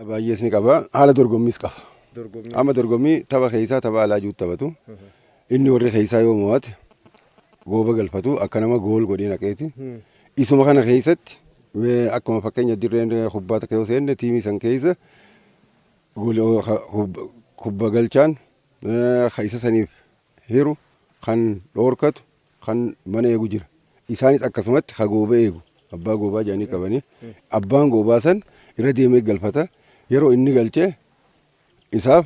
Baay'ees ni qaba. Haala dorgommiis qaba. Amma dorgommii tapha keessaa tapha alaa jiru taphatu. Inni warri keessaa yoo mo'ate gooba galfatu akka nama gool godhee naqeeti. Isuma kana keessatti akkuma fakkeenya dirreen kubbaa takka yoo seenne tiimii san keessa kubbaa galchaan isa saniif hiru kan dhoorkatu kan mana eegu jira. Isaanis akkasumatti ha gooba eegu. Abbaa goobaa jedhanii qabanii. Abbaan goobaa san irra deemee galfata. Yeroo inni galchee isaaf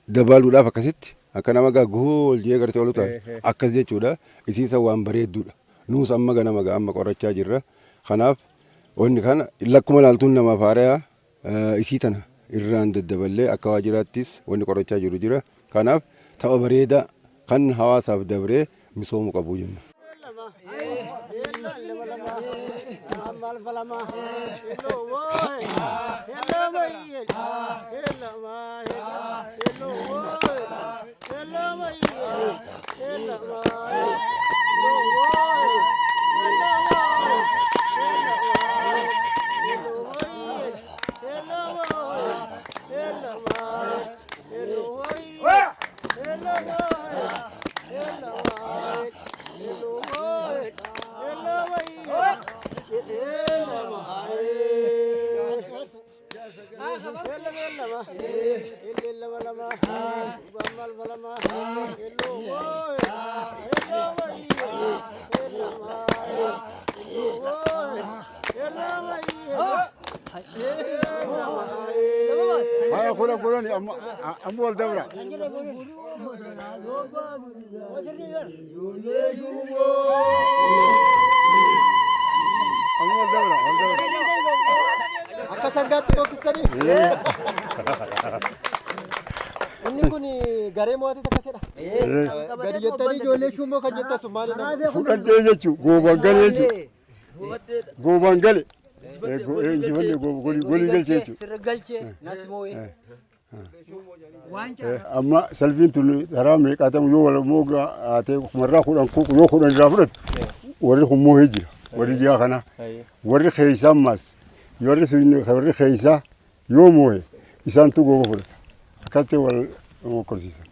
dabaluudhaaf akkasitti akka nama gool jee gartee olu ta'a. Akkas jechuudha. Isiisa waan bareedduudha. Nuus amma ganama amma qorachaa jirra. Kanaaf wanni kana lakkuma laaltuun namaaf haaraya isii tana irraan daddaballee akka waajjiraattis wanni qorachaa jiru jira. Kanaaf tapha bareedaa kan hawaasaaf dabree misoomuu qabu jenna. kun garee mo'ate takkasidha. Gadi jettanii ijoollee shummoo kan jettas maalidha? Fudhadhee jechuun goobaan galee jechuudha. Goobaan galee. Injifanne golii galchee jechuudha. Sirra galchee nasi moo'ee. Amma salphiin tun karaa meeqaatamu yoo wal moogaa haatee kumarraa kudhan yoo kudhan irraa fudhatu warri kun moo'ee jira. Warri ji'a kana warri keessaa ammas warri keessaa yoo moo'e isaantu gooba fudhata. Akkatti wal mokkorsiisan.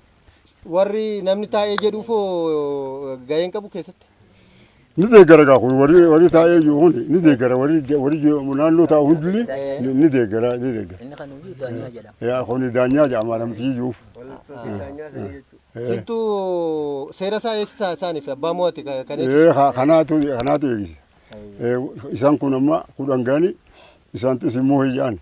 Warri namni taa'ee jedhuufoo gaheen qabu keessatti? Ni deeggara gaa kun warri taa'ee jiru hundi ni deeggara warri naannoo taa'u hundi ni deeggara. Inni kan nuyi daanyaa jedhama. Yaa kun daanyaa jedhama namtii jiruuf. Sintuu seera isaa eegsisaa isaaniif abbaa mo'ate kan eegsisu? Kanaatu eegisa. Isaan kun amma kudhan gaanii isaantu isin moo'ee jedhan.